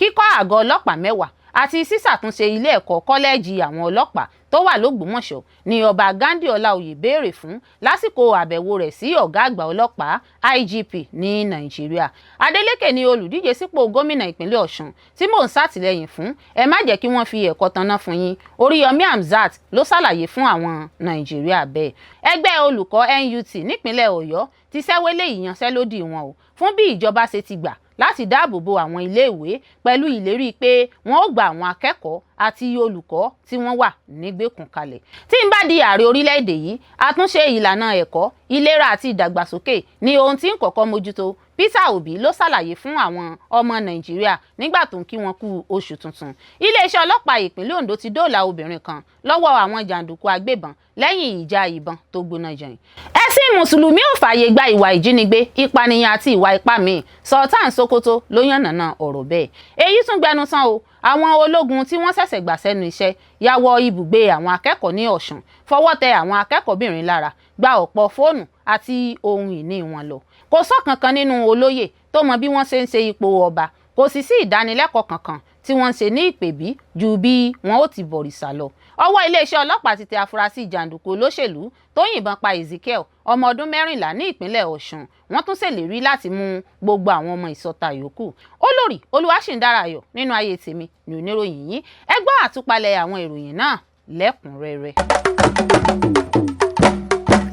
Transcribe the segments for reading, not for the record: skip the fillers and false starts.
kíkọ́ àgọ́ ọlọ́pàá 10 àti sísàtúnṣe ilé ẹ̀kọ́ kọ́lẹ́ẹ̀jì àwọn ọlọ́pàá tó wà l'Ógbómọ̀ṣọ́ ni ọba Ghandi Ọláoyè béèrè fún lásìkò àbẹ̀wò rẹ̀ sí ọ̀gá àgbà ọlọ́pàá IGP ní Nàìjíríà. Adeleke ni olùdíje sípò gómìnà ìpínlẹ̀ Ọ̀ṣun tí mò ń ṣàtìlẹ́yìn fún. Ẹ má jẹ́ kí wọ́n fi ẹ̀kọ́ tanná fún yín. Oriyomi Hamzat ló ṣàlàyé fún àwọn Nàìjíríà bẹ́ẹ̀. Ẹgbẹ́ olùkọ́ NUT nípínlẹ̀ Ọ̀yọ́ ti ṣẹ́wélé ìyanṣẹ́lódì wọn o fún bí ìjọba ṣe ti gbà láti dáàbò bo àwọn iléèwé pẹ̀lú ìlérí pé wọ́n ó gba àwọn akẹ́kọ̀ọ́ àti olùkọ́ tí wọ́n wà nígbèkùn kalẹ̀. Tí n bá di ààrẹ orílẹ̀-èdè yìí, àtúnṣe ìlànà ẹ̀kọ́, ìlera àti ìdàgbàsókè ni ohun tí ń kọ́kọ́ mójútó. Peter Obi ló ṣàlàyé fún àwọn ọmọ Nàìjíríà nígbà tó ń kí wọn kú oṣù tuntun. Iléeṣẹ́ ọlọ́pàá ìpínlẹ̀ Ondo ti doola obìnrin kan lọ́wọ́ àwọn jànduku agbebon lẹ́yìn ìjà ìbọn tó gbóná jẹyìn. Ẹ̀sìn mùsùlùmí ò fàyè gba ìwà ìjínigbé, ìpànìyàn àti ìwà ipá míì. Sultan ṣòkòtò ló yànnàná ọ̀rọ̀ bẹ́ẹ̀. Èyí tún gbẹnu tán o. Àwọn ológun tí wọ́n ṣẹ̀ṣẹ̀ gbà sẹ́nu iṣẹ́ ya wọ ibùgbé àwọn akẹ́kọ̀ọ́ ní Ọ̀ṣun, fọwọ́ tẹ àwọn akẹ́kọ̀ọ́bìnrin lára, gba ọ̀pọ̀ fóònù àti ohun ìní wọn lọ. Kò sọ kankan nínú olóyè tó mọ bí wọ́n ṣe ń ṣe ipò ọba, kò sì sí ìdánilẹ́kọ̀ọ́ kankan tí wọ́n ń ṣe ní Ìpèbí ju bí wọn ó ti bọ̀rìṣà lọ. Ọwọ́ iléeṣẹ́ ọlọ́pàá ti tẹ afurasí jàǹdùkú olóṣèlú tó yìnbọn pa Ezekiel ọmọ ọdún 14 ní ìpínlẹ̀ Ọ̀ṣun. Wọ́n tún ṣèlérí láti mú gbogbo àwọn ọmọ ìsọta yòókù. Olórí Olúwaṣìndáráyọ̀ nínú ayé tèmi ní oníròyìn yìí. Ẹ gbọ́ àtúpalẹ̀ àwọn ìròyìn náà lẹ́kùnrẹ́rẹ́.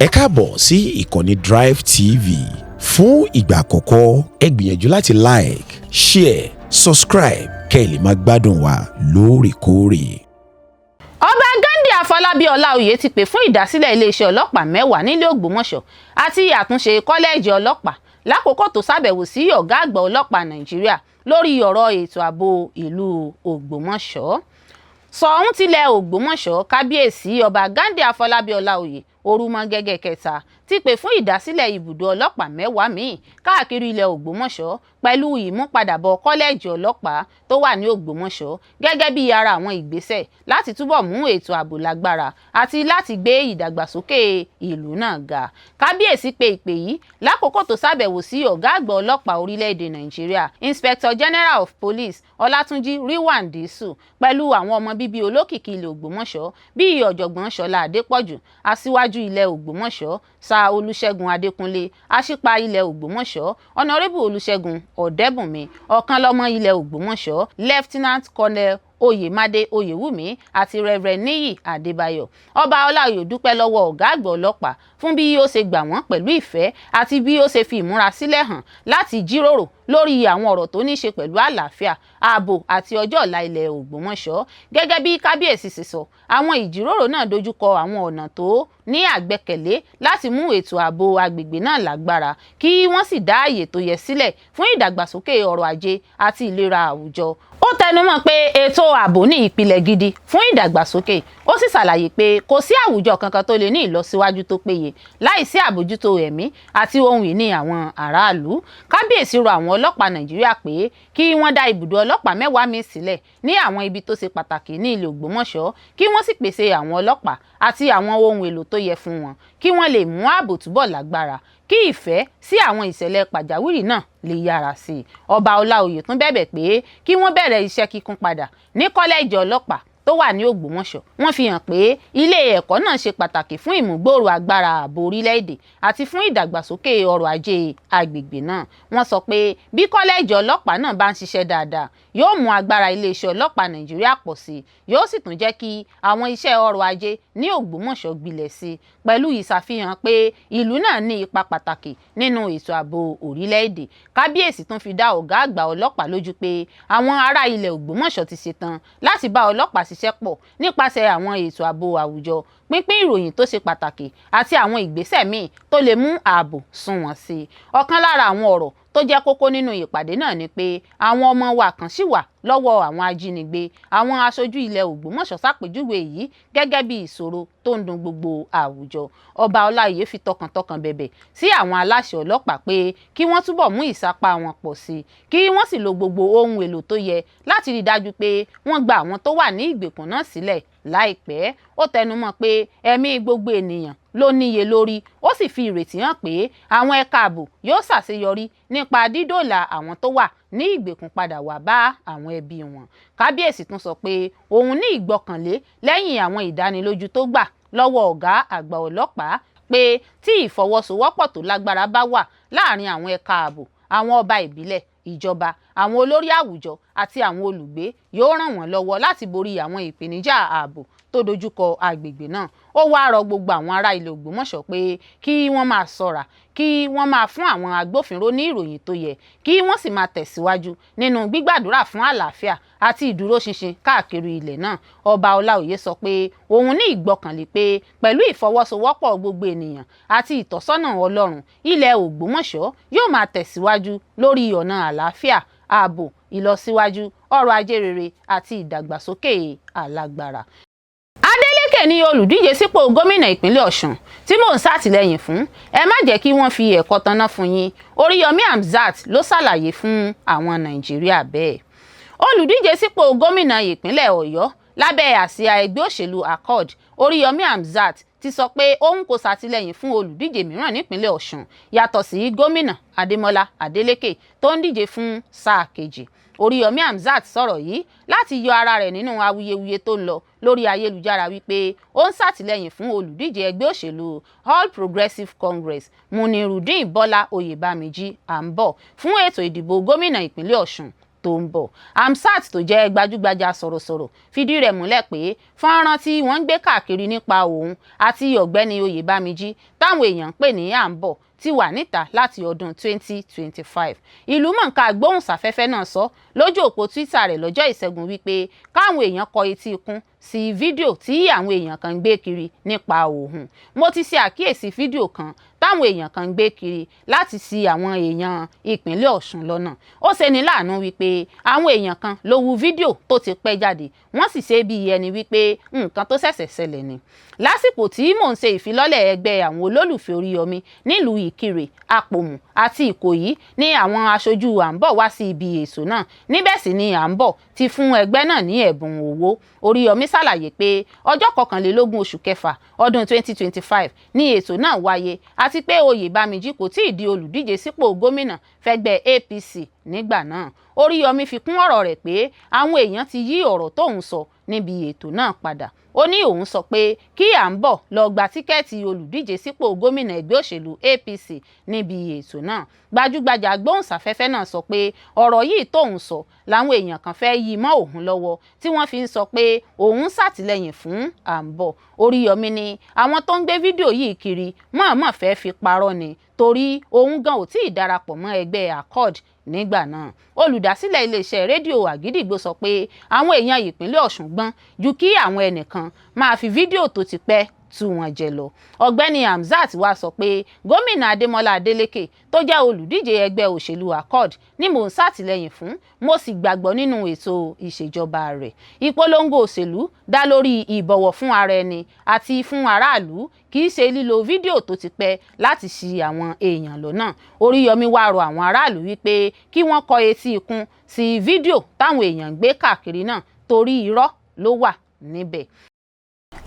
Ẹ káàbọ̀ sí ìkànnì Drive TV. Fún ìgbà àkọ́kọ́, ẹ gbìyànjú láti like, share, subscribe kẹ́ ẹ lè máa gbádùn wa lóòrèkóòrè. Ọba Ghandi Afọlábí Ọláoyè ti pè fún ìdásílẹ̀ iléeṣẹ́ ọlọ́pàá 10 nílé Ògbómọ̀ṣọ́ àti àtúnṣe kọ́lẹ́ẹ̀jì ọlọ́pàá lákòókò tó ṣàbẹ̀wò sí ọ̀gá àgbà ọlọ́pàá Nàìjíríà lórí ọ̀rọ̀ ètò ààbò ìlú Ògbómọ̀ṣọ́. Ṣọ̀ún tilẹ̀ Ògbómọ̀ṣọ́ kábíyèsí ọba Ghandi Afọlábí Ọláoyè Orúmọgẹ́gẹ́ kẹta ti pè fún ìdásílẹ̀ ibùdó ọlọ́pàá 10 míì káàkiri ilẹ̀ Ògbómọ̀ṣọ́ pẹ̀lú ìmúpadàbọ̀ kọ́lẹ́ẹ̀jì ọlọ́pàá tó wà ní Ògbómọ̀ṣọ́ gẹ́gẹ́ bí ara àwọn ìgbésẹ̀ láti túbọ̀ mú ètò ààbò lágbára àti láti gbé ìdàgbàsókè ìlú náà ga. Kábíyèsí pe ìpè yìí lákòókò tó ṣàbẹ̀wò sí ọ̀gá àgbà ọlọ́pàá orílẹ̀-èdè Nàìjíríà Inspector General of Police Ọlátúnjí Ríwàndísù pẹ̀lú àwọn ọmọ bíbí olókìkí ilẹ̀ Ògbómọ̀ṣọ́ bíi ọ̀jọ̀gbọ́n Ṣọlá Adépọ̀jù, aṣíwájú ilẹ̀ Ògbómọ̀ṣọ́ Sa Olúṣẹ́gun Adékúnlé, Aṣípa ilẹ̀ Ògbómọ̀ṣọ́ Honorable Olúṣẹ́gun Ọ̀dẹ́bùnmi, Ọ̀kanlọ́mọ ilẹ̀ Ògbómọ̀ṣọ́ Lieutenant Colonel Oyèmádé Oyèwùmí àti Reverend Níyì Adébáyọ̀. Ọba Ọláoyè dúpẹ́ lọ́wọ́ ọ̀gá àgbà ọlọ́pàá fún bí ó ṣe gbà wọ́n pẹ̀lú ìfẹ́ àti bí ó ṣe fi ìmúrasílẹ̀ hàn láti jíròrò lórí àwọn ọ̀rọ̀ tó ní ṣe pẹ̀lú àlàáfíà, ààbò àti ọjọ́ ọ̀la ilẹ̀ Ògbómọ̀ṣọ́. Gẹ́gẹ́ bí kábíyèsí ṣe sọ, àwọn ìjíròrò náà dojúkọ àwọn ọ̀nà tó ní àgbẹ́kẹ̀lé láti mú ètò ààbò agbègbè náà lágbára kí wọ́n sì dá àyè tó yẹ sílẹ̀ fún ìdàgbàsókè ọrọ̀ ajé àti ìlera àwùjọ. Ó tẹnumọ́ pé ètò ààbò ní ìpìlẹ̀ gidi fún ìdàgbàsókè. Ó sì ṣàlàyé pé kò sí àwùjọ kankan tó lè ní ìlọsíwájú tó péye láìsí àbójútó ẹ̀mí àti ohun ìní àwọn aráàlú. Kábíyèsí rọ àwọn ọlọ́pàá Nàìjíríà pé kí wọ́n dá ibùdó ọlọ́pàá 10 míì sílẹ̀ ní àwọn ibi tó ṣe pàtàkì ní ilẹ̀ Ògbómọ̀ṣọ́ kí wọ́n sì pèsè àwọn ọlọ́pàá àti àwọn ohun èlò tó yẹ fún wọn kí wọ́n lè mú ààbò túbọ̀ lágbára kí ìfẹ́ sí àwọn ìṣẹ̀lẹ̀ pàjáwìrì náà lè yára sí i. Ọba Ọláoyè tún bẹ̀bẹ̀ pé kí wọ́n bẹ̀rẹ̀ iṣẹ́ kíkún padà ní kọ́lẹ́ẹ̀jì ọlọ́pàá tó wà ní Ògbómọ̀ṣọ́. Wọ́n fi hàn pé ilé ẹ̀kọ́ náà ṣe pàtàkì fún ìmúgbòòrò agbára ààbò orílẹ̀-èdè àti fún ìdàgbàsókè ọrọ̀ ajé agbègbè náà. Wọ́n sọ pé bí kọ́lẹ́ẹ̀jì ọlọ́pàá náà bá ń ṣiṣẹ́ dáadáa, yóò mú agbára iléeṣẹ́ ọlọ́pàá Nàìjíríà pọ̀ sí i, yóò sì tún jẹ́ kí àwọn iṣẹ́ ọrọ̀ ajé ní Ògbómọ̀ṣọ́ gbilẹ̀ sí i pẹ̀lú ìṣàfihàn pé ìlú náà ní ipa pàtàkì nínú ètò ààbò orílẹ̀-èdè. Kábíyèsí tún fi dá ọ̀gá àgbà ọlọ́pàá lójú pé àwọn ará ilẹ̀ Ògbómọ̀ṣọ́ ti ṣetán láti bá ọlọ́pàá ṣiṣẹ́ pọ̀ nípasẹ̀ àwọn ètò ààbò àwùjọ, pínpín ìròyìn tó ṣe pàtàkì àti àwọn ìgbésẹ̀ míì tó lè mú ààbò sunwọ̀n sí i. Ọ̀kan lára àwọn ọ̀rọ̀ tó jẹ́ kókó nínú ìpàdé náà ni pé àwọn ọmọ wa kan ṣì wà lọ́wọ́ àwọn ajínigbé. Àwọn aṣojú ilẹ̀ Ògbómọ̀ṣọ́ ṣàpèjúwe èyí gẹ́gẹ́ bí ìṣòro tó ń dùn gbogbo àwùjọ. Ọba Ọláoyè fi tọkàntọkàn bẹ̀bẹ̀ sí àwọn aláṣẹ ọlọ́pàá pé kí wọ́n túbọ̀ mú ìsapá wọn pọ̀ sí i, kí wọ́n sì lo gbogbo ohun èlò tó yẹ láti rí dájú pé wọ́n gba àwọn tó wà ní ìgbèkùn náà sílẹ̀ láìpẹ́. Ó tẹnumọ́ pé ẹ̀mí gbogbo ènìyàn ló níye lórí. Ó sì fi ìrètí hàn pé àwọn ẹ̀ka ààbò yóò ṣàṣeyọrí nípa dídòòlà àwọn tó wà ní ìgbèkùn padà wá bá àwọn ẹbí wọn. Kábíyèsí tún sọ pé òun ní ìgbọ́kànlé lẹ́yìn àwọn ìdánilójú tó gbà lọ́wọ́ ọ̀gá àgbà ọlọ́pàá pé tí ìfọwọ́sowọ́pọ̀ tó lágbára bá wà láàrin àwọn ẹ̀ka ààbò, àwọn ọba ìbílẹ̀, ìjọba, àwọn olórí àwùjọ àti àwọn olùgbé yóò ràn wọ́n lọ́wọ́ láti borí àwọn ìpèníjà ààbò tó dojúkọ agbègbè náà. Ó wá rọ gbogbo àwọn ará ilẹ̀ Ògbómọ̀ṣọ́ pé kí wọ́n máa ṣọ́ra, kí wọ́n máa fún àwọn agbófinró ní ìròyìn tó yẹ, kí wọ́n sì máa tẹ̀síwájú nínú gbígbàdúrà fún àlàáfíà àti ìdúróṣinṣin káàkiri ilẹ̀ náà. Ọba Ọláoyè sọ pé òun ní ìgbọ́kànlé pé pẹ̀lú ìfọwọ́sowọ́pọ̀ gbogbo ènìyàn àti ìtọ́sọ́nà Ọlọ́run, ilẹ̀ Ògbómọ̀ṣọ́ yóò máa tẹ̀síwájú lórí ọ̀nà àlàáfíà, ààbò, ìlọsíwájú, ọrọ̀ ajé rere àti ìdàgbàsókè alágbára. Adeleke ni olùdíje sípò gómìnà ìpínlẹ̀ Ọ̀ṣun tí mò ń ṣàtìlẹ́yìn fún. Ẹ má jẹ́ kí wọ́n fi ẹ̀kọ́ tanná fún yín. Oriyomi Hamzat ló ṣàlàyé fún àwọn Nàìjíríà bẹ́ẹ̀. Olùdíje sípò gómìnà ìpínlẹ̀ Ọ̀yọ́ lábẹ́ àsíá ẹgbẹ́ òṣèlú Accord, Oriyomi Hamzat ti sọ pé òun kò ṣàtìlẹ́yìn fún olùdíje mìíràn nípínlẹ̀ Ọ̀ṣun yàtọ̀ sí gómìnà Adémọ́lá Adélékè tó ń díje fún sáà kejì. Oriyomi Hamzat sọ̀rọ̀ yìí láti yọ ara rẹ̀ nínú awuyewuye tó ń lọ lórí ayélujára wípé ó ń ṣàtìlẹ́yìn fún olùdíje ẹgbẹ́ òṣèlú All Progressives Congress Munirudeen Bọ́lá Oyèbámíjí àǹbọ̀ fún ètò ìdìbò gómìnà ìpínlẹ̀ Ọ̀ṣun tó ń bọ̀. Hamzat tó jẹ́ gbajúgbajà sọ̀rọ̀sọ̀rọ̀ fìdí rẹ̀ múlẹ̀ pé fọ́nrán tí wọ́n ń gbé káàkiri nípa òun àti ọ̀gbẹ́ni Oyèbámíjí táwọn èèyàn ń pè ní àǹbọ̀ ti wà níta láti ọdún 2025. Ìlúmọ̀ọ́ká gbóhùnsáfẹ́fẹ́ náà sọ lójú òpó Twitter rẹ̀ lọ́jọ́ Ìṣẹ́gun wípé káwọn èèyàn kọ etí ikún sí fídíò tí àwọn èèyàn kan ń gbé kiri nípa ohun. Mo ti ṣe àkíyèsí fídíò kan táwọn èèyàn kan ń gbé kiri láti ṣì àwọn èèyàn ìpínlẹ̀ Ọ̀ṣun lọ́nà. Ó ṣeni láàánú wípé àwọn èèyàn kan ló wu fídíò tó ti pẹ́ jáde, wọ́n sì ṣe bí ẹni wípé nǹkan tó ṣẹ̀ṣẹ̀ ṣẹlẹ̀ ni. Lásìkò tí mò ń ṣe ìfilọ́lẹ̀ ẹgbẹ́ àwọn olólùfẹ́ Oríyọmí nílùú Ìkirè, Àpòmù àti Ìkòyí ní àwọn aṣojú àǹbọ̀ wá sí ibi ètò náà. Níbẹ̀ sì ni àǹbọ̀ ti fún ẹgbẹ́ náà ní ẹ̀bùn owó. Oríyọmí ṣàlàyé pé ọjọ́ 21 oṣù kẹfà ọdún 2025 ni ètò náà wáyé àti pé Oyèbámíjí kò tíì di olùdíje sípò gómìnà fẹ́gbẹ́ APC nígbà náà. Oríyọmí fi kún ọ̀rọ̀ rẹ̀ pé àwọn èèyàn ti yí ọ̀rọ̀ tóun sọ níbi ètò náà padà. Ó ní òun sọ pé kí àǹbọ̀ lọ gba tíkẹ́ẹ̀tì olùdíje sípò gómìnà ẹgbẹ́ òṣèlú APC níbi ètò náà. Gbajúgbajà gbóhùnsáfẹ́fẹ́ náà sọ pé ọ̀rọ̀ yìí tóun sọ làwọn èèyàn kan fẹ́ yí mọ́ òun lọ́wọ́ tí wọ́n fi ń sọ pé òun ṣàtìlẹ́yìn fún àǹbọ̀. Oríyọmí ni àwọn tó ń gbé fídíò yìí kiri mọ̀ọ́mọ̀ fẹ́ fi parọ́ ni torí òun gan ò tí ì darapọ̀ mọ́ ẹgbẹ́ Accord nígbà náà. Olùdásílẹ̀ iléeṣẹ́ rédíò Àgídìgbò sọ pé àwọn èèyàn ìpínlẹ̀ Ọ̀ṣun gbọ́n ju kí àwọn ẹnìkan máa fi fídíò tó ti pẹ́ tú wọn jẹ lọ. Ọ̀gbẹ́ni Hamzat wá sọ pé gómìnà Adémọ́lá Adélékè tó jẹ́ olùdíje ẹgbẹ́ òṣèlú Accord ni mò ń ṣàtìlẹ́yìn fún, mo sì gbàgbọ́ nínú ètò ìṣèjọba rẹ̀. Ìpolongo òṣèlú dá lórí ìbọ̀wọ̀ fún ara ẹni àti fún aráàlú, kì í ṣe lílo fídíò tó ti pẹ́ láti ṣì àwọn èèyàn lọ́nà. Oríyọmí wá rọ àwọn aráàlú wípé kí wọ́n kọ etí ikún sí fídíò táwọn èèyàn gbé káàkiri náà torí irọ́ ló wà níbẹ̀.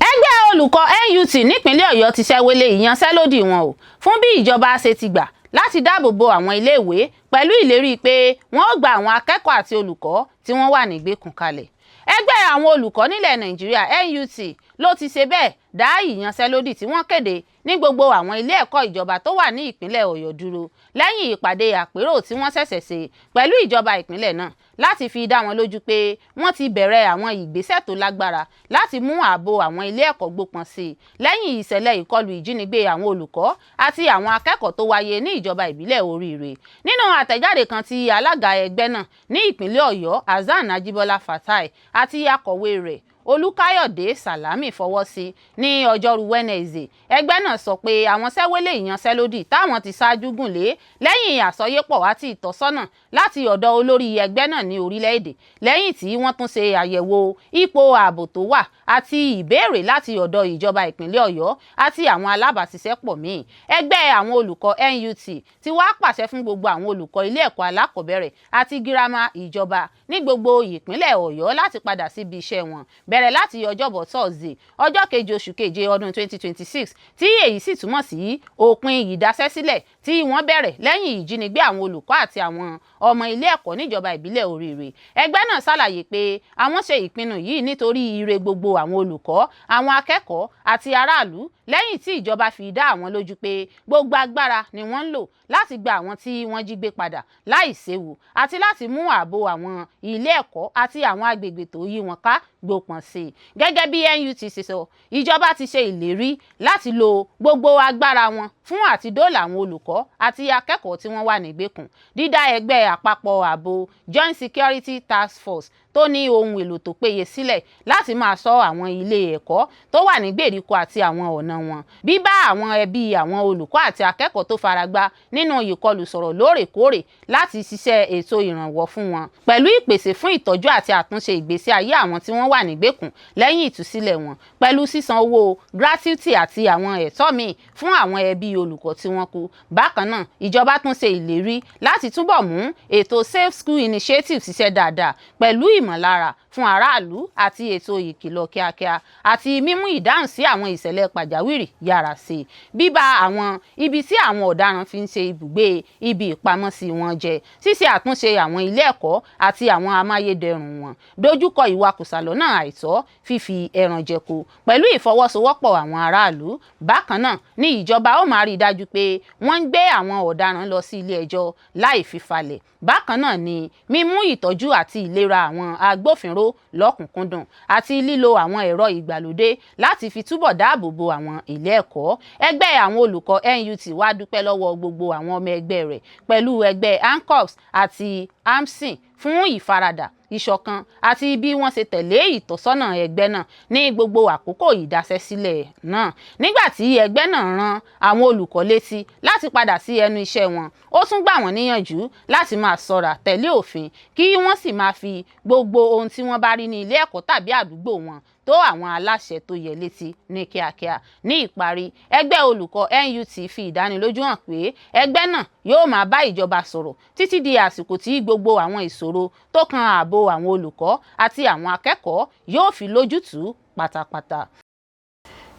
Ẹgbẹ́ olùkọ́ NUT nípínlẹ̀ Ọ̀yọ́ ti ṣẹ́wélé ìyanṣẹ́lódì wọn o fún bí ìjọba ṣe ti gbà láti dáàbò bo àwọn iléèwé pẹ̀lú ìlérí pé wọ́n ó gba àwọn akẹ́kọ̀ọ́ àti olùkọ́ tí wọ́n wà nígbèkùn kalẹ̀. Ẹgbẹ́ àwọn olùkọ́ nílẹ̀ Nàìjíríà NUT ló ti ṣe bẹ́ẹ̀ dá ìyanṣẹ́lódì tí wọ́n kéde ní gbogbo àwọn ilé ẹ̀kọ́ ìjọba tó wà ní ìpínlẹ̀ Ọ̀yọ́ dúró lẹ́yìn ìpàdé àpérò tí wọ́n ṣẹ̀ṣẹ̀ ṣe pẹ̀lú ìjọba ìpínlẹ̀ náà láti fi dá wọn lójú pé wọ́n ti bẹ̀rẹ̀ àwọn ìgbésẹ̀ tó lágbára láti mú ààbò àwọn ilé ẹ̀kọ́ gbópọn sí i lẹ́yìn ìṣẹ̀lẹ̀ ìkọlù ìjínigbé àwọn olùkọ́ àti àwọn akẹ́kọ̀ọ́ tó wáyé ní ìjọba ìbílẹ̀ Oríire. Nínú àtẹ̀jáde kan tí alága ẹgbẹ́ náà ní ìpínlẹ̀ Ọ̀yọ́ Hasan Ajibola Fatai àti akọ̀wé rẹ̀ Olúkáyọ̀dé Sàlámì fọwọ́ sí ní ọjọ́rú Wednesday, ẹgbẹ́ náà sọ pé àwọn ṣẹ́wélé ìyanṣẹ́lódì táwọn ti ṣáájú gùn lé lẹ́yìn àsọyépọ̀ àti ìtọ́sọ́nà láti ọ̀dọ̀ olórí ẹgbẹ́ náà ní orílẹ̀-èdè lẹ́yìn tí wọ́n tún ṣe àyẹ̀wò ipò ààbò tó wà àti ìbéèrè láti ọ̀dọ̀ ìjọba ìpínlẹ̀ Ọ̀yọ́ àti àwọn alábàáṣiṣẹ́pọ̀ míì. Ẹgbẹ́ àwọn olùkọ́ NUT ti wá pàṣẹ fún gbogbo àwọn olùkọ́ ilé ẹ̀kọ́ alákọ̀ọ́bẹ̀rẹ̀ àti girama ìjọba ní gbogbo ìpínlẹ̀ Ọ̀yọ́ láti padà síbi iṣẹ́ wọn bẹ̀rẹ̀ láti ọjọ́bọ̀ Thursday ọjọ́ keje oṣù keje ọdún 2026 tí èyí sì túmọ̀ sí òpin ìdásẹ́sílẹ̀ tí wọ́n bẹ̀rẹ̀ lẹ́yìn ìjínigbé àwọn olùkọ́ àti àwọn ọmọ ilé ẹ̀kọ́ níjọba ìbílẹ̀ Oríire. Ẹgbẹ́ náà ṣàlàyé pé àwọn ṣe ìpinnu yìí nítorí ire gbogbo àwọn olùkọ́, àwọn akẹ́kọ̀ọ́ àti aráàlú lẹ́yìn tí ìjọba fi dá àwọn lójú pé gbogbo agbára ni wọ́n ń lò láti gba àwọn tí wọ́n jí gbé padà láì séwu àti láti mú ààbò àwọn ilé ẹ̀kọ́ àti àwọn agbègbè tó yí wọn ká gbópọn sí i. Gẹ́gẹ́ bí NUT ṣe sọ, ìjọba ti ṣe ìlérí láti lo gbogbo agbára wọn fún àti dóòlà àwọn olùkọ́ àti akẹ́kọ̀ọ́ tí wọ́n wà nígbèkùn. Dídá ẹgbẹ́ àpapọ̀ ààbò Joint Security Task Force tó ní ohun èlò tó péye sílẹ̀ láti máa ṣọ́ àwọn ilé ẹ̀kọ́ tó wà ní gbèríko àti àwọn ọ̀nà wọn. Bíbá àwọn ẹbí àwọn olùkọ́ àti akẹ́kọ̀ọ́ tó faragbá nínú ìkọlù sọ̀rọ̀ lóòrèkóòrè láti ṣiṣẹ́ ètò ìrànwọ́ fún wọn, pẹ̀lú ìpèsè fún ìtọ́jú àti àtúnṣe ìgbésí ayé àwọn tí wọ́n wà nígbèkùn lẹ́yìn ìtúsílẹ̀ wọn, pẹ̀lú sísan owó gratuity àti àwọn ẹ̀tọ́ míì fún àwọn ẹbí olùkọ́ tí wọ́n kú. Bákan náà, ìjọba tún ṣe ìlérí láti túbọ̀ mú ètò Safe School Initiative ṣiṣẹ́ dáadáa pẹ̀lú ìmọ̀lára fún aráàlú àti ètò ìkìlọ̀ kíákíá àti mímú ìdáhùn sí àwọn ìṣẹ̀lẹ̀ pàjáwìrì yára sí i. Bíbá àwọn ibi tí àwọn ọ̀daràn fi ń ṣe ibùgbé ibi ìpamọ́sí wọn jẹ́, ṣíṣe àtúnṣe àwọn ilé ẹ̀kọ́ àti àwọn amáyédẹrùn wọn, dojúkọ ìwakùsà lọ́nà àìtọ́, fífi ẹran jẹko pẹ̀lú ìfọwọ́sowọ́pọ̀ àwọn aráàlú. Bákan náà ni ìjọba ó máa rí i dájú pé wọ́n ń gbé àwọn ọ̀daràn lọ sí ilé ẹjọ́ láì fi falẹ̀. Bákan náà ni mímú ìtọ́jú àti ìlera àwọn agbófinró lọ́kùnkúndùn àti lílo àwọn ẹ̀rọ ìgbàlódé láti fi túbọ̀ dáàbò bo àwọn ilé ẹ̀kọ́. Ẹgbẹ́ àwọn olùkọ́ NUT wá dúpẹ́ lọ́wọ́ gbogbo àwọn ọmọ ẹgbẹ́ rẹ̀ pẹ̀lú ẹgbẹ́ ANCOPS àti AMSIN fún ìfaradà, ìṣọ̀kan àti bí wọ́n ṣe tẹ̀lé ìtọ́sọ́nà ẹgbẹ́ náà ní gbogbo àkókò ìdásẹ́sílẹ̀ náà. Nígbà tí ẹgbẹ́ náà rán àwọn olùkọ́ létí láti padà sí ẹnu iṣẹ́ wọn, ó tún gbà wọ́n níyànjú láti máa ṣọ́ra tẹ̀lé òfin kí wọ́n sì máa fi gbogbo ohun tí wọ́n bá rí ní ilé ẹ̀kọ́ tàbí àdúgbò wọn tó àwọn aláṣẹ tó yẹ létí ní kíákíá. Ní ìparí, ẹgbẹ́ olùkọ́ NUT fi ìdánilójú hàn pé ẹgbẹ́ náà yóò máa bá ìjọba sọ̀rọ̀ títí di àsìkò tí gbogbo àwọn ìṣòro tó kan ààbò àwọn olùkọ́ àti àwọn akẹ́kọ̀ọ́ yóò fi lójútùú pátápátá.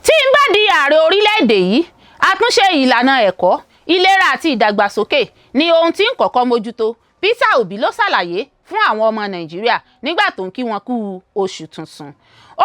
Tí n bá di ààrẹ orílẹ̀-èdè yìí, àtúnṣe ìlànà ẹ̀kọ́, ìlera àti ìdàgbàsókè ni ohun tí ń kọ́kọ́ mójútó. Peter Obi ló ṣàlàyé fún àwọn ọmọ Nàìjíríà nígbà tó ń kí wọn kú oṣù tuntun.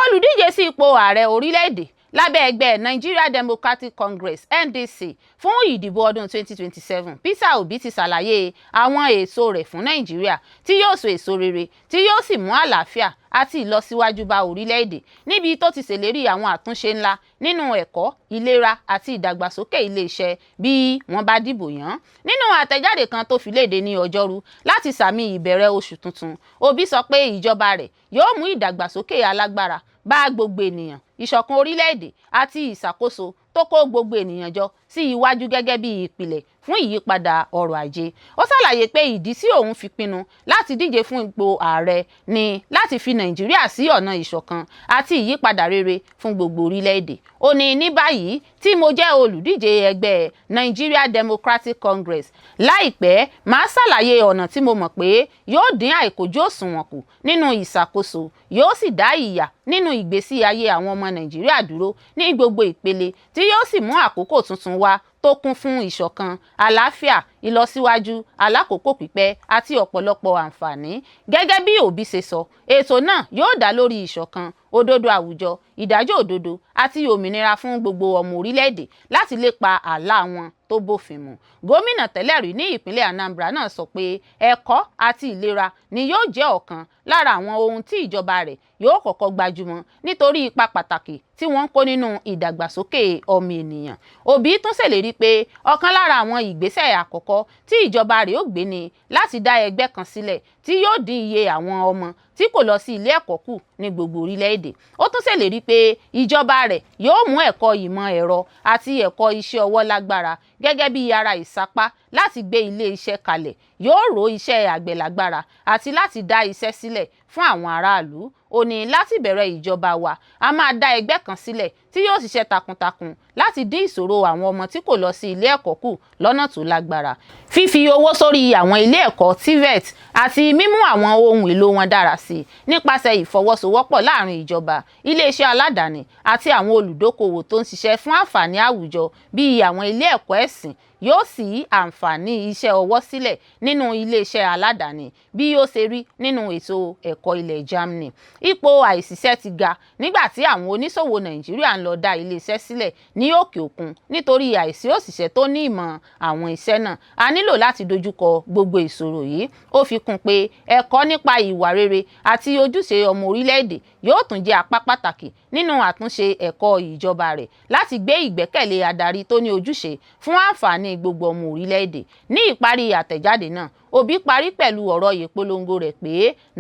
Olùdíje sí ipò ààrẹ orílẹ̀-èdè lábẹ́ ẹgbẹ́ Nigeria Democratic Congress NDC fún ìdìbò ọdún 2027, Peter Obi ti ṣàlàyé àwọn ètò rẹ̀ fún Nàìjíríà tí yóò so èso rere tí yóò sì mú àlàáfíà àti ìlọsíwájú bá orílẹ̀-èdè, níbi tó ti ṣèlérí àwọn àtúnṣe ńlá nínú ẹ̀kọ́, ìlera àti ìdàgbàsókè Ileṣẹ bí wọ́n bá dìbò yàn. Nínú àtẹ̀jáde kan tó fi léde ní Ọjọ́rú láti sàmì ìbẹ̀rẹ̀ oṣù tuntun, Obi sọ pé ìjọba rẹ̀ yóò mú ìdàgbàsókè alágbára bá gbogbo ènìyàn, ìṣọ̀kan orílẹ̀-èdè àti ìṣàkóso tó kó gbogbo ènìyàn jọ sí iwájú gẹ́gẹ́ bí ìpìlẹ̀ fún ìyípadà ọrọ̀ ajé. Ó ṣàlàyé pé ìdí tí òun fi pinnu láti díje fún ipò ààrẹ ni láti fi Nàìjíríà sí ọ̀nà ìṣọ̀kan àti ìyípadà rere fún gbogbo orílẹ̀-èdè. Ó ní ní báyìí tí mo jẹ́ olùdíje ẹgbẹ́ Nigeria Democratic Congress, láìpẹ́ máa ṣàlàyé ọ̀nà tí mo mọ̀ pé yóò dín àìkójú òṣùwọ̀n kù nínú ìṣàkóso, yóò sì dá ìyà nínú ìgbésí ayé àwọn ọmọ Nàìjíríà dúró ní gbogbo ìpele tí yóò sì mú àkókò tuntun wá tó kún fún ìṣọ̀kan, àlàáfíà, ìlọsíwájú alákòókò pípẹ́ àti ọ̀pọ̀lọpọ̀ àǹfààní. Gẹ́gẹ́ bí Obi ṣe sọ, ètò náà yóò dá lórí ìṣọ̀kan, òdodo àwùjọ, ìdájọ́ òdodo àti òmìnira fún gbogbo ọmọ orílẹ̀-èdè láti lépa àlá wọn tó bófin mu. Gómìnà tẹ́lẹ̀ rí ní ìpínlẹ̀ Anambra náà sọ pé ẹ̀kọ́ àti ìlera ni yóò jẹ́ ọ̀kan lára àwọn ohun tí ìjọba rẹ̀ yóò kọ́kọ́ gbajúmọ̀ nítorí ipa pàtàkì tí wọ́n ń kó nínú ìdàgbàsókè ọmọ ènìyàn. Obi tún ṣèlérí pé ọ̀kan lára àwọn ìgbésẹ̀ àkọ́kọ́ tí ìjọba rẹ̀ ó gbé ni láti dá ẹgbẹ́ kan sílẹ̀ tí yóò dín iye àwọn ọmọ tí kò lọ sí ilé ẹ̀kọ́ kù ní gbogbo orílẹ̀-èdè. Ó tún ṣèlérí pé ìjọba rẹ̀ yóò mú ẹ̀kọ́ ìmọ̀ ẹ̀rọ àti ẹ̀kọ́ iṣẹ́ ọwọ́ lágbára gẹ́gẹ́ bí ara ìsapá láti gbé ilé iṣẹ́ kalẹ̀, yóò ró iṣẹ́ àgbẹ̀ lágbára àti láti dá iṣẹ́ sílẹ̀ fún àwọn aráàlú. Ó ní láti bẹ̀rẹ̀ ìjọba wa, a máa dá ẹgbẹ́ kan sílẹ̀ tí yóò ṣiṣẹ́ takuntakun láti dín ìṣòro àwọn ọmọ tí kò lọ sí ilé ẹ̀kọ́ kù lọ́nà tó lágbára, fífi owó sórí àwọn ilé ẹ̀kọ́ TVET àti mímú àwọn ohun èlò wọn dára sí nípasẹ̀ ìfọwọ́sowọ́pọ̀ láàrin ìjọba, iléeṣẹ́ aládàáni àti àwọn olùdókòwò tó ń ṣiṣẹ́ fún àǹfààní àwùjọ bíi àwọn ilé ẹ̀kọ́ ẹ̀sìn yóò sì àǹfààní iṣẹ́ ọwọ́ sílẹ̀ nínú iléeṣẹ́ aládàáni bí yóò ṣe rí nínú ètò ẹ̀kọ́ ilẹ̀ Germany. Ipò àìsíṣẹ́ ti ga nígbà tí àwọn oníṣòwò Nàìjíríà ń lọ dá iléeṣẹ́ sílẹ̀ ní òkè òkun nítorí àìsí òṣìṣẹ́ tó ní ìmọ̀ àwọn iṣẹ́ náà. A nílò láti dojúkọ gbogbo ìṣòro yìí. Ó fi kún pé ẹ̀kọ́ nípa ìwà rere àti ojúṣe ọmọ orílẹ̀-èdè yóò tún jẹ́ apá pàtàkì nínú àtúnṣe ẹ̀kọ́ ìjọba rẹ̀ láti gbé ìgbẹ́kẹ̀lé adarí tó ní ojúṣe fún àǹfààní gbogbo ọmọ orílẹ̀-èdè. Ní ìparí àtẹ̀jáde náà, Obi parí pẹ̀lú ọ̀rọ̀ ìpolongo rẹ̀ pé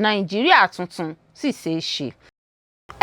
Nàìjíríà tuntun sì ṣeé ṣe.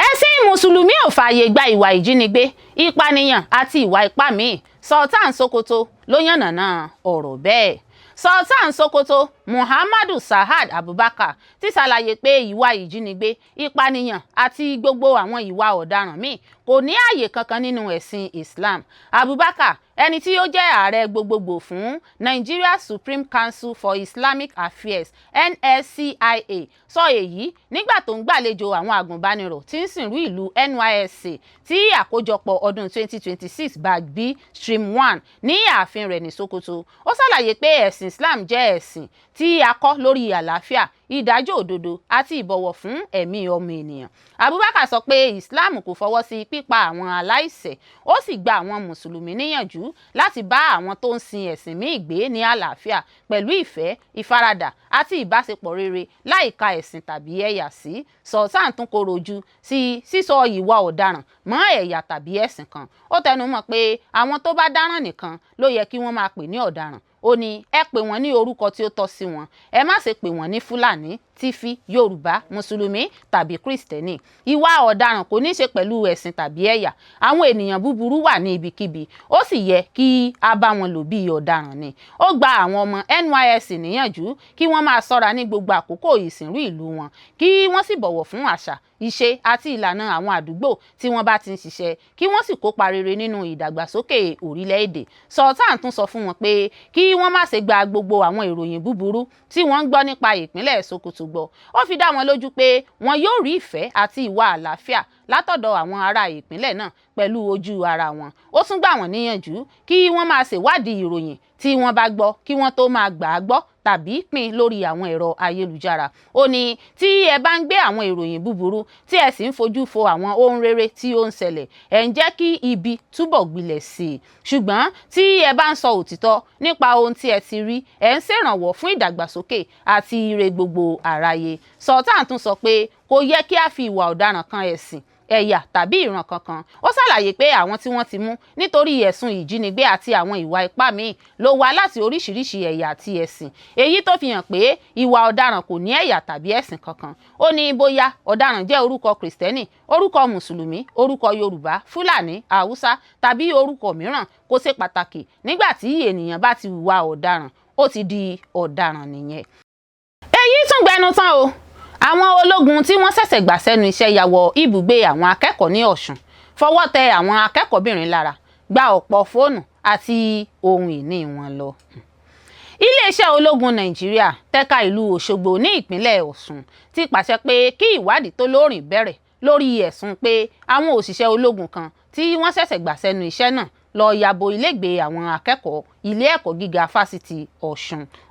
Ẹ̀sìn mùsùlùmí ò fààyè gba ìwà ìjínigbé, ìpànìyàn àti ìwà ipá míì. Sultan Sokoto ló yànnàná ọ̀rọ̀ bẹ́ẹ̀. Sultan Sokoto Muhammadu Sa'ad Abubakar ti ṣàlàyé pé ìwà ìjínigbé, ìpànìyàn àti gbogbo àwọn ìwà ọ̀daràn míì kò ní ààyè kankan nínú ẹ̀sìn Islam. Abubakar, ẹni tí ó jẹ́ ààrẹ gbogbogbò fún Nigeria Supreme Council for Islamic Affairs NSCIA, sọ èyí nígbà tó ń gbàlejò àwọn àgùnbánirọ̀ tí ń sìnrú ìlú NYSC tí àkójọpọ̀ ọdún 2026 Bag B Stream 1 ní ààfin rẹ̀ ní Sokoto. Ó ṣàlàyé pé ẹ̀sìn Islam jẹ́ ẹ̀sìn tí a kọ́ lórí àlàáfíà, ìdájọ́ òdodo àti ìbọ̀wọ̀ fún ẹ̀mí ọmọ ènìyàn. Abubakar sọ pé Islam kò fọwọ́ sí pípa àwọn aláìṣẹ̀. Ó sì gba àwọn mùsùlùmí níyànjú láti bá àwọn tó ń sin ẹ̀sìn míì gbé ní àlàáfíà pẹ̀lú ìfẹ́, ìfaradà àti ìbáṣepọ̀ rere láìka ẹ̀sìn tàbí ẹ̀yà sí. Sultan tún kọ̀rọ̀ ojú sí sísọ ìwà ọ̀daràn mọ́ ẹ̀yà tàbí ẹ̀sìn kan. Ó tẹnu mọ́ pé àwọn tó bá dáràn nìkan ló yẹ kí wọ́n máa pè ní ọ̀daràn. Ó ní ẹ pè wọ́n ní orúkọ tí ó tọ́ sí wọn, ẹ má ṣe pè wọ́n ní Fúlàní, Tífí, Yorùbá, Mùsùlùmí tàbí Kristẹni. Ìwà ọ̀daràn kò ní ṣe pẹ̀lú ẹ̀sìn tàbí ẹ̀yà. Àwọn ènìyàn búburú wà ní ibikíbi, ó sì yẹ kí a bá wọn lò bí ọ̀daràn ni. Ó gba àwọn ọmọ NYSC níyànjú kí wọ́n máa ṣọ́ra ní gbogbo àkókò ìsìnrú ìlú wọn, kí wọ́n sì bọ̀wọ̀ fún àṣà, ìṣe àti ìlànà àwọn àdúgbò tí wọ́n bá ti ń ṣiṣẹ́, kí wọ́n sì kópa rere nínú ìdàgbàsókè orílẹ̀-èdè. Sultan tún sọ fún wọn pé kí wọ́n má ṣe gba gbogbo àwọn ìròyìn búburú tí wọ́n ń gbọ́ nípa ìpínlẹ̀ Sokoto gbọ́. Ó fi dá wọn lójú pé wọn yóò rí ìfẹ́ àti ìwà àlàáfíà látọ̀dọ̀ àwọn ará ìpínlẹ̀ náà pẹ̀lú ojú ara wọn. Ó tún gbà wọ́n níyànjú kí wọ́n máa ṣèwádìí ìròyìn tí wọ́n bá gbọ́ kí wọ́n tó máa gbà á gbọ́ tàbí pín lórí àwọn ẹ̀rọ ayélujára. Ó ní tí ẹ bá ń gbé àwọn ìròyìn búburú tí ẹ sì ń fojú fo àwọn ohun rere tí ó ń ṣẹlẹ̀, ẹ ń jẹ́ kí ibi túbọ̀ gbilẹ̀ sí i. Ṣùgbọ́n tí ẹ bá ń sọ òtítọ́ nípa ohun tí ẹ ti rí, ẹ ń ṣèrànwọ́ fún ìdàgbàsókè àti ire gbogbo àráyé. Sultan tún sọ pé kò yẹ kí a fi ìwà ọ̀daràn kan ẹ̀sìn, ẹ̀yà tàbí ìran kankan. Ó ṣàlàyé pé àwọn tí wọ́n ti mú nítorí ẹ̀sùn ìjínigbé àti àwọn ìwà ipá míì ló wá láti oríṣiríṣi ẹ̀yà àti ẹ̀sìn, èyí tó fi hàn pé ìwà ọ̀daràn kò ní ẹ̀yà tàbí ẹ̀sìn kankan. Ó ní bóyá ọ̀daràn jẹ́ orúkọ Kìrìsìtẹ́nì, orúkọ Mùsùlùmí, orúkọ Yorùbá, Fúlàní, Haúsá tàbí orúkọ mìíràn kò ṣe pàtàkì. Nígbà tí ènìyàn bá ti hùwà ọ̀daràn, ó ti di ọ̀daràn nìyẹn. Èyí tún gbẹnu tán o. Àwọn ológun tí wọ́n ṣẹ̀ṣẹ̀ gbà sẹ́nu iṣẹ́ ya wọ ibùgbé àwọn akẹ́kọ̀ọ́ ní Ọ̀ṣun, fọwọ́ tẹ àwọn akẹ́kọ̀ọ́bìnrin lára, gba ọ̀pọ̀ fóònù àti ohun ìní wọn lọ. Iléeṣẹ́ ológun Nàìjíríà tẹ́ka ìlú Òṣogbo ní ìpínlẹ̀ Ọ̀ṣun ti pàṣẹ pé kí ìwádìí tó lóòrìn bẹ̀rẹ̀ lórí ẹ̀sùn pé àwọn òṣìṣẹ́ ológun kan tí wọ́n ṣẹ̀ṣẹ̀ gbà sẹ́nu iṣẹ́ náà lọ yabo ilégbèé àwọn akẹ́kọ̀ọ́ ilé ẹ̀kọ́ gíga fásitì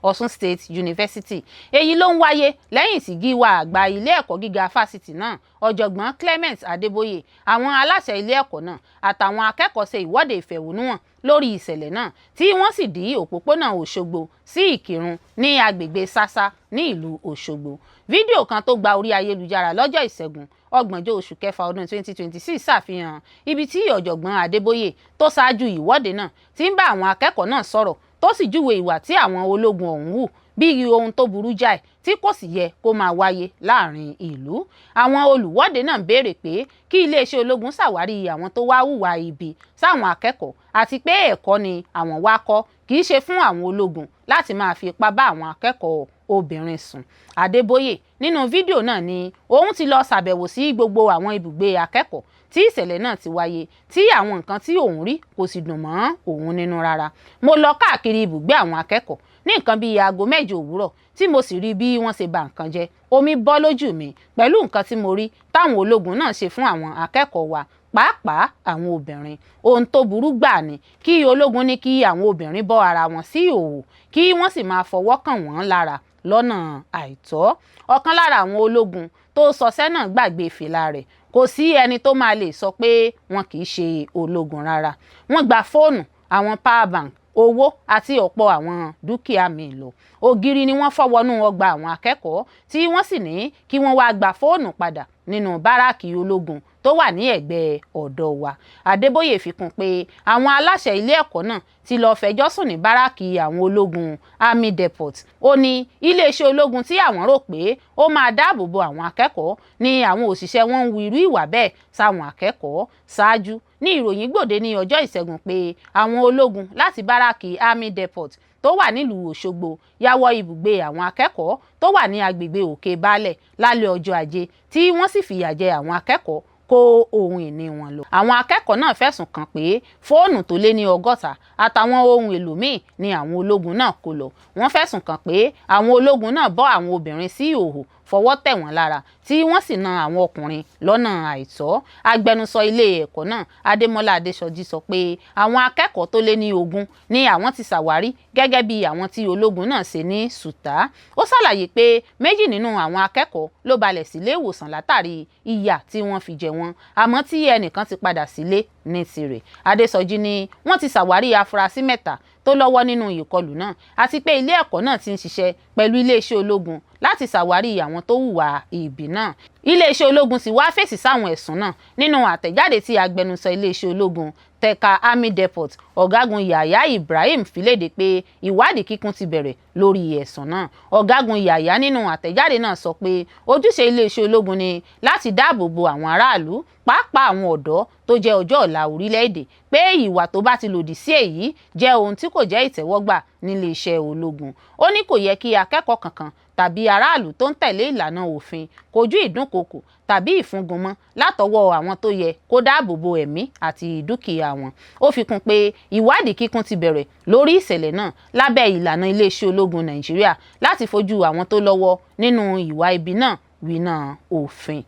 Ọ̀ṣun State University. Èyí ló ń wáyé lẹ́yìn tí gíwá àgbà ilé ẹ̀kọ́ gíga fásitì náà, ọ̀jọ̀gbọ́n Clement Adébóyè, àwọn aláṣẹ ilé ẹ̀kọ́ náà àtàwọn akẹ́kọ̀ọ́ ṣe ìwọ́de ìfẹ̀hónúhàn lórí ìṣẹ̀lẹ̀ náà tí wọ́n sì dí òpópónà Òṣogbo sí Ìkìrun ní agbègbè Sásá ní ìlú Òṣogbo. Fídíò kan tó gba orí ayélujára lọ́jọ́ Ìṣẹ́gun 30 oṣù kẹfà ọdún 2026 ṣàfihàn ibi tí ọ̀jọ̀gbọ́n Adébóyè tó ṣáájú ìwọ́de náà ti ń bá àwọn akẹ́kọ̀ọ́ náà sọ̀rọ̀ tó sì júwe ìwà tí àwọn ológun ọ̀hún hù bí ohun tó burú jáì tí kò sì yẹ kó máa wáyé láàrin ìlú. Àwọn olùwọ́de náà béèrè pé kí iléeṣẹ́ ológun ṣàwárí àwọn tó wá hùwà ibi sáwọn akẹ́kọ̀ọ́ àti pé ẹ̀kọ́ ni àwọn wá kọ́, kì í ṣe fún àwọn ológun láti máa fi ipá bá àwọn akẹ́kọ̀ọ́ obìnrin sùn. Adébóyè nínú fídíò náà ni òun ti lọ ṣàbẹ̀wò sí gbogbo àwọn ibùgbé akẹ́kọ̀ọ́ tí ìṣẹ̀lẹ̀ náà ti wáyé tí àwọn nǹkan tí òun rí kò sì dùn mọ́ òun nínú rárá. Mo lọ káàkiri ibùgbé àwọn akẹ́kọ̀ọ́ ní nǹkan bíi aago 7 òwúrọ̀ tí mo sì rí bí wọ́n ṣe bà nǹkan jẹ́. Omi bọ́ lójú mi pẹ̀lú nǹkan tí mo rí táwọn ológun náà ṣe fún àwọn akẹ́kọ̀ọ́ wa, pàápàá àwọn obìnrin. Ohun tó burú gbà ni kí ológun ní kí àwọn obìnrin bọ́ ara wọn sí ìhòòhò kí wọ́n sì máa fọwọ́ kàn wọ́n lára lọ́nà àìtọ́. Ọ̀kan lára àwọn ológun tó sọṣẹ́ náà gbàgbé fìlà rẹ̀. Kò sí ẹni tó máa lè sọ pé wọn kì í ṣe ológun rárá. Wọ́n gba fóònù, àwọn power bank, owó àti ọ̀pọ̀ àwọn dúkìá míì lọ. Ògiri ni wọ́n fọ́ wọnú ọgbà àwọn akẹ́kọ̀ọ́ tí wọ́n sì ní kí wọ́n wá gba fóònù padà nínú báràkì ológun tó wà ní ẹ̀gbẹ́ ọ̀dọ̀ wa. Adébóyè fi kún pé àwọn aláṣẹ ilé ẹ̀kọ́ náà ti lọ fẹjọ́ sùn ní báràkì àwọn ológun Army Depot. Ó ní iléeṣẹ́ ológun tí àwọn rò pé ó máa dáàbò bo àwọn akẹ́kọ̀ọ́ ni àwọn òṣìṣẹ́ wọn ń hu irú ìwà bẹ́ẹ̀ sáwọn akẹ́kọ̀ọ́. Ṣáájú ní ìròyìn gbòde ní ọjọ́ Ìṣẹ́gun pé àwọn ológun láti báràkì Army Depot tó wà nílùú Òṣogbo ya wọ ibùgbé àwọn akẹ́kọ̀ọ́ tó wà ní agbègbè Òkè Baálẹ̀ lálẹ́ ọjọ́ Ajé tí wọ́n sì fìyà jẹ àwọn akẹ́kọ̀ọ́ kó ohun ìní wọn lọ. Àwọn akẹ́kọ̀ọ́ náà fẹ̀sùn kàn pé fóònù tó lé ní 100 àtàwọn ohun èlò míì ni àwọn ológun náà kó lọ. Wọ́n fẹ̀sùn kàn pé àwọn ológun náà bọ́ àwọn obìnrin sí ìhòòhò, fọwọ́ tẹ̀ wọ́n lára tí wọ́n sì na àwọn ọkùnrin lọ́nà àìtọ́. Agbẹnusọ ilé ẹ̀kọ́ náà Adémọ́lá Adéṣọjí sọ pé àwọn akẹ́kọ̀ọ́ tó lé ní 20 ni àwọn ti ṣàwárí gẹ́gẹ́ bí àwọn tí ológun náà ṣe ní ṣùtá. Ó ṣàlàyé pé 2 nínú àwọn akẹ́kọ̀ọ́ ló balẹ̀ sílé ìwòsàn látàrí ìyà tí wọ́n fi jẹ wọ́n, àmọ́ tí ẹnìkan ti padà sílé ní tirẹ̀. Adéṣọjí ni wọ́n ti ṣàwárí afurasí 3 tó lọ́wọ́ nínú ìkọlù náà àti pé ilé ẹ̀kọ́ náà ti ń ṣiṣẹ́ pẹ̀lú iléeṣẹ́ ológun láti ṣàwárí àwọn tó hùwà ibi náà. Iléeṣẹ́ ológun sì wá fèsì sáwọn ẹ̀sùn náà nínú àtẹ̀jáde tí agbẹnusọ iléeṣẹ́ ológun tẹ̀ka Army Depot ọ̀gágun Yahya Ibrahim fi léde pé ìwádìí kíkún ti bẹ̀rẹ̀ lórí ẹ̀sùn náà. Ọ̀gágun Yahya nínú àtẹ̀jáde náà sọ pé ojúṣe iléeṣẹ́ ológun ni láti dáàbò bo àwọn aráàlú, pàápàá àwọn ọ̀dọ́ tó jẹ́ ọjọ́ ọ̀la orílẹ̀-èdè, pé ìwà tó bá ti lòdì sí èyí jẹ́ ohun tí kò jẹ́ ìtẹ́wọ́gbà nílé iṣẹ́ ológun. Ó ní kò yẹ kí akẹ́kọ̀ọ́ kankan tàbí aráàlú tó ń tẹ̀lé ìlànà òfin kojú ìdúnkokò tàbí ìfúngunmọ́ látọwọ́ àwọn tó yẹ kó dáàbò bo ẹ̀mí àti dúkìá wọn. Ó fi kún pé ìwádìí kíkún ti bẹ̀rẹ̀ lórí ìṣẹ̀lẹ̀ náà lábẹ́ ìlànà iléeṣẹ́ ológun Nàìjíríà láti fojú àwọn tó lọ́wọ́ nínú ìwà ibi náà winá òfin.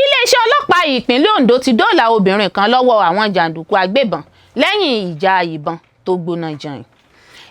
Iléeṣẹ́ ọlọ́pàá ìpínlẹ̀ Ondo ti dóòlà obìnrin kan lọ́wọ́ àwọn jànduku agbébọn lẹ́yìn ìjà ìbọn tó gbóná janìn.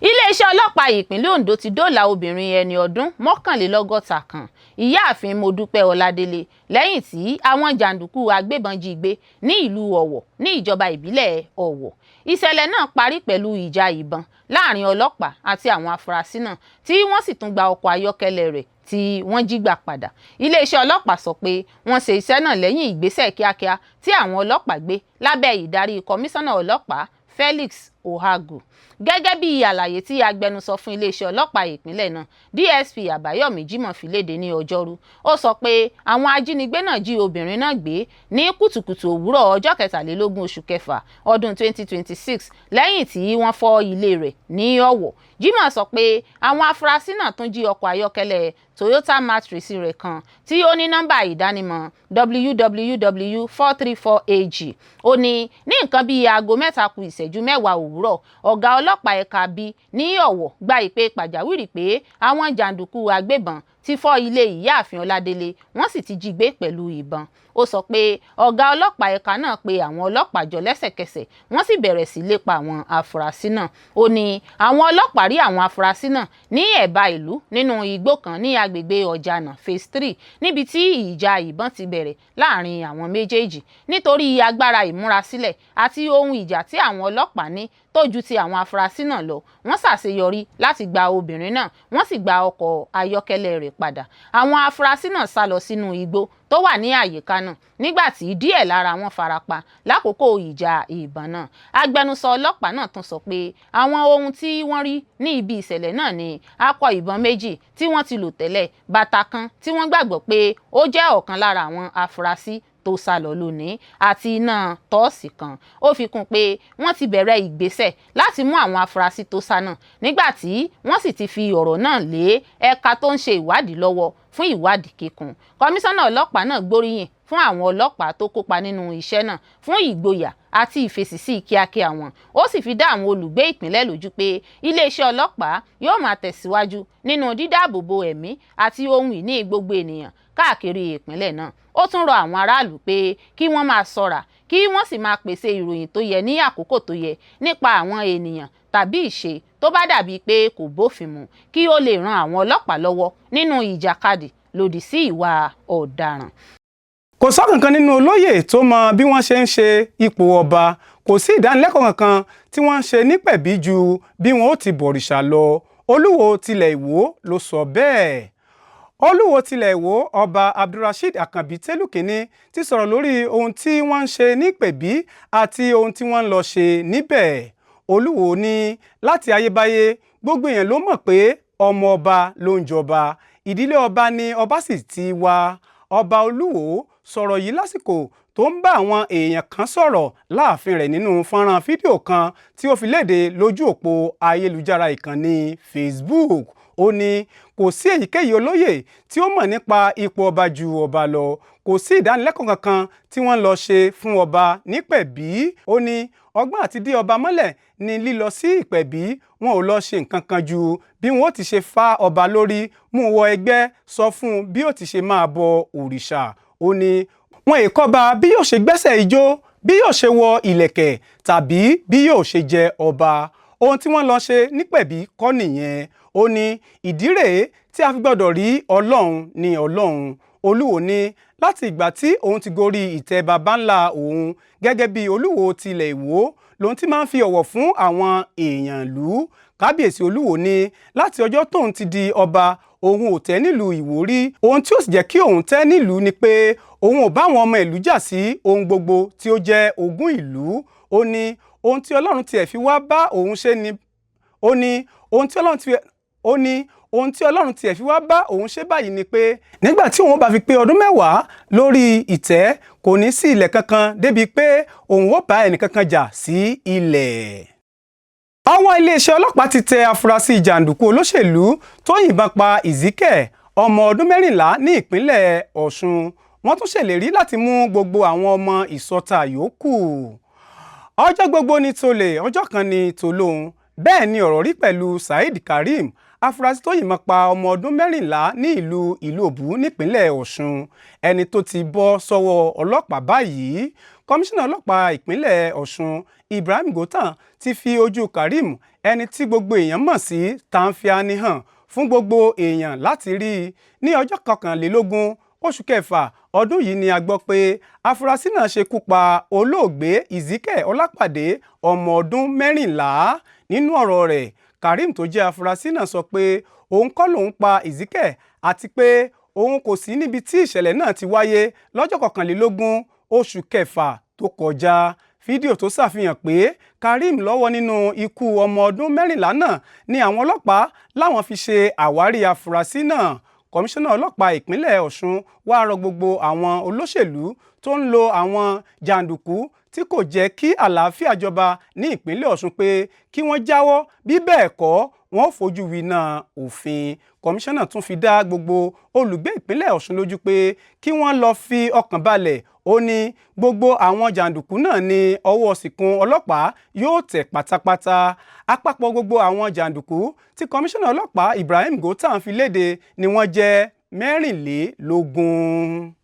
Iléeṣẹ́ ọlọ́pàá ìpínlẹ̀ Ondo ti dóòlà obìnrin ẹni ọdún 61 kan, Ìyáàfin Modúpẹ́ Ọládélé, lẹ́yìn tí àwọn jànduku agbébọn jí gbé ní ìlú Ọ̀wọ̀ ní ìjọba ìbílẹ̀ Ọ̀wọ̀. Ìṣẹ̀lẹ̀ náà parí pẹ̀lú ìjà ìbọn láàrin ọlọ́pàá àti àwọn afurasí náà tí wọ́n sì tún gba ọkọ̀ ayọ́kẹ́lẹ́ rẹ̀ tí wọ́n jí gbà padà. Iléeṣẹ́ ọlọ́pàá sọ pé wọ́n ṣe iṣẹ́ náà lẹ́yìn ìgbésẹ̀ kíákíá tí àwọn ọlọ́pàá gbé lábẹ́ ìdarí kọmíṣánná ọlọ́pàá Felix Ohagu. Gẹ́gẹ́ bí àlàyé tí agbẹnusọ fún iléeṣẹ́ ọlọ́pàá ìpínlẹ̀ náà DSP Àbáyọ̀mí Jímọ̀ fi léde ní ọjọ́rú, ó sọ pé àwọn ajínigbé náà jí obìnrin náà gbé ní kùtùkùtù òwúrọ̀ ọjọ́ 23 oṣù kẹfà ọdún 2026 lẹ́yìn tí wọ́n fọ́ ilé rẹ̀ ní Ọ̀wọ̀. Jímọ̀ sọ pé àwọn afurasí náà tún jí ọkọ̀ ayọ́kẹ́lẹ́ Toyota Matrix rẹ̀ kan tí ó ní nọ́mbà ìdánimọ̀ WWW434AG. Ó ní nǹkan bíi aago 3:10 òwúrọ̀ ọ̀gá ọlọ́pàá ẹ̀ka B ní Ọ̀wọ̀ gba ìpè pàjáwìrì pé àwọn jàǹdùkú agbébọn ti fọ́ ilé Ìyáàfin Ọládélé, wọ́n sì ti jí gbé pẹ̀lú ìbọn. Ó sọ pé ọ̀gá ọlọ́pàá ẹ̀ka náà pe àwọn ọlọ́pàá jọ lẹ́sẹ̀kẹsẹ̀, wọ́n sì bẹ̀rẹ̀ sí lépa àwọn afurasí náà. Ó ní àwọn ọlọ́pàá rí àwọn afurasí náà ní ẹ̀bá ìlú nínú igbó kan ní agbègbè Ọ̀jànà phase 3 níbi tí ìjà ìbọn ti bẹ̀rẹ̀ láàrin àwọn méjèèjì. Nítorí agbára ìmúrasílẹ̀ àti ohun ìjà tí àwọn ọlọ́pàá ní tó ju ti àwọn afurasí náà lọ, wọ́n ṣàṣeyọrí láti gba obìnrin náà, wọ́n sì gba ọkọ̀ ayọ́kẹ́lẹ́ rẹ̀ padà. Àwọn afurasí náà sá lọ sínú igbó tó wà ní àyíká náà nígbà tí díẹ̀ lára wọn farapa lákòókò ìjà ìbọn náà. Agbẹnusọ ọlọ́pàá náà tún sọ pé àwọn ohun tí wọ́n rí ní ibi ìṣẹ̀lẹ̀ náà ni akọ ìbọn 2 tí wọ́n ti lò tẹ́lẹ̀, bàtà kan tí wọ́n gbàgbọ́ pé ó jẹ́ ọ̀kan lára àwọn afurasí tó sá lọ lónìí àti iná tọ́ọ̀sì kan. Ó fi kún pé wọ́n ti bẹ̀rẹ̀ ìgbésẹ̀ láti mú àwọn afurasí tó sá náà nígbà tí wọ́n sì ti fi ọ̀rọ̀ náà lé ẹ̀ka tó ń ṣe ìwádìí lọ́wọ́ fún ìwádìí kíkún. Kọmíṣánná ọlọ́pàá náà gbóríyìn fún àwọn ọlọ́pàá tó kópa nínú iṣẹ́ náà fún ìgboyà àti ìfèsìsí kíákíá wọn. Ó sì fi dá àwọn olùgbé ìpínlẹ̀ lójú pé iléeṣẹ́ ọlọ́pàá yóò máa tẹ̀síwájú nínú dídáàbòbò ẹ̀mí àti ohun ìní gbogbo ènìyàn káàkiri ìpínlẹ̀ náà. Ó tún rọ àwọn aráàlú pé kí wọ́n máa ṣọ́ra kí wọ́n sì máa pèsè ìròyìn tó yẹ ní àkókò tó yẹ nípa àwọn ènìyàn tàbí ìṣe tó bá dàbí pé kò bófin mu, kí ó lè ran àwọn ọlọ́pàá lọ́wọ́ nínú ìjàkadì lòdì sí ìwà ọ̀daràn. Kò sọ́kànkan nínú olóyè tó mọ bí wọ́n ṣe ń ṣe ipò ọba. Kò sí ìdánilẹ́kọ̀ọ́ kankan tí wọ́n ń ṣe nípẹ̀bí ju bí wọ́n ó ti bọ̀rìṣà lọ. Olúwo tilẹ̀ Ìwó ló sọ bẹ́ẹ̀. Olúwo tilẹ̀ Ìwó ọba Abdulrasheed Àkànbí Tẹ́lú Kínní ti sọ̀rọ̀ lórí ohun tí wọ́n ń ṣe nípẹ̀bí àti ohun tí wọ́n ń lọ ṣe níbẹ̀. Olúwo ní láti ayébáyé gbogbo èèyàn ló mọ̀ pé ọmọ ọba ló ń jọba, ìdílé ọba ni ọba sì ti wá. Ọba Olúwo sọ̀rọ̀ yìí lásìkò tó ń bá àwọn èèyàn kan sọ̀rọ̀ láàfin rẹ̀ nínú fọ́nrán fídíò kan tí ó fi léde lójú òpó ayélujára ìkànnì Facebook. Ó ní kò sí èyíkéyìí olóyè tí ó mọ̀ nípa ipò ọba ju ọba lọ. Kò sí ìdánilẹ́kọ̀ọ́ kankan tí wọ́n lọ ṣe fún ọba nípẹ̀bí. Ó ní ọgbọ́n àti dí ọba mọ́lẹ̀ ní lílọ sí ìpẹ̀bí. Wọn ò lọ ṣe nǹkan kan ju bí wọn ó ti ṣe fá ọba lórí, mú wọ ẹgbẹ́, sọ fún bí ó ti ṣe máa bọ òrìṣà. Ó ní wọn èkọ́ba bí yóò ṣe gbẹ́sẹ̀ ijó, bí yóò ṣe wọ ìlẹ̀kẹ̀ tàbí bí yóò ṣe jẹ ọba. Ohun tí wọ́n lọ ṣe nípẹ̀bí kọ́ nìyẹn. Ó ní ìdí rèé tí a fi gbọ́dọ̀ rí Ọlọ́run ní Ọlọ́run. Olúwo ní láti ìgbà tí òun ti gorí ìtẹ́ baba ńlá òun gẹ́gẹ́ bí Olúwo tilẹ̀ Ìwó lòun ti máa ń fi ọ̀wọ̀ fún àwọn èèyàn ìlú. Kábíyèsí Olúwo ní láti ọjọ́ tóun ti di ọba òun ò tẹ́ nílùú Ìwó rí. Ohun tí ó sì jẹ́ kí òun tẹ́ nílùú ni pé òun ò bá àwọn ọmọ ìlú jà sí ohun gbogbo tí ó jẹ́ ogún ìlú. Ó ní ohun tí Ọlọ́run tiẹ̀ fi wá bá òun ṣe ni ohun tí Ọlọ́run tiẹ̀ fi wá bá òun ṣe báyìí ni pé nígbà tí òun bá fi pé ọdún 10 lórí ìtẹ́ kò ní sí ilẹ̀ kankan débi pé òun ó bá ẹnìkankan jà sí ilẹ̀. Ọwọ́ iléeṣẹ́ ọlọ́pàá ti tẹ afurasí jànduku olóṣèlú tó yìnbọn pa Ìzíkẹ̀ ọmọ ọdún 14 ní ìpínlẹ̀ Ọ̀ṣun. Wọ́n tún ṣèlérí láti mú gbogbo àwọn ọmọ ìsọta yòókù. Ọjọ́ gbogbo ni tolè, ọjọ́ kan ni tolóhun. Bẹ́ẹ̀ ni ọ̀rọ̀ rí pẹ̀lú Saheed Karim, afurasí tó yìnbọn pa ọmọ ọdún 14 ní ìlú Ìlóbù nípínlẹ̀ Ọ̀ṣun. Ẹni tó ti bọ́ sọ́wọ́ ọlọ́pàá báyìí. Kọmíṣánná ọlọ́pàá ìpínlẹ̀ Ọ̀ṣun Ibrahim Gòtàn ti fi ojú Karim, ẹni tí gbogbo èèyàn mọ̀ sí Tanfiani, hàn fún gbogbo èèyàn láti rí i. Ní ọjọ́ 21 oṣù kẹfà ọdún yìí ni a gbọ́ pé afurasí náà ṣekú pa olóògbé Ìzíkẹ̀ Ọlápàdé ọmọ ọdún 14. Nínú ọ̀rọ̀ rẹ̀, Karim tó jẹ́ afurasí náà sọ pé òun kọ́ lòun pa Ìzíkẹ̀ àti pé òun kò sí níbi tí ìṣẹ̀lẹ̀ náà ti wáyé lọ́jọ́ 21 oṣù kẹfà tó kọjá. Fídíò tó ṣàfihàn pé Karim lọ́wọ́ nínú ikú ọmọ ọdún 14 náà ni àwọn ọlọ́pàá láwọn fi ṣe àwárí afurasí náà. Kọmíṣánná ọlọ́pàá ìpínlẹ̀ Ọ̀ṣun wá rọ gbogbo àwọn olóṣèlú tó ń lo àwọn jàǹdùkú tí kò jẹ́ kí àlàáfíà jọba ní ìpínlẹ̀ Ọ̀ṣun pé kí wọ́n jáwọ́, bí bẹ́ẹ̀ kọ́ wọn ò fojú winá òfin. Kọmíṣánná tún fi dá gbogbo olùgbé ìpínlẹ̀ Ọ̀ṣun lójú pé kí wọ́n lọ fi ọkàn balẹ̀. Ó ní gbogbo àwọn jàǹdùkú náà ní ọwọ́ ṣìkún ọlọ́pàá yóò tẹ̀ pátápátá. Àpapọ̀ gbogbo àwọn jàǹdùkú tí kọmíṣánná ọlọ́pàá Ibrahim Gòtàn fi léde ni wọ́n jẹ́ 24.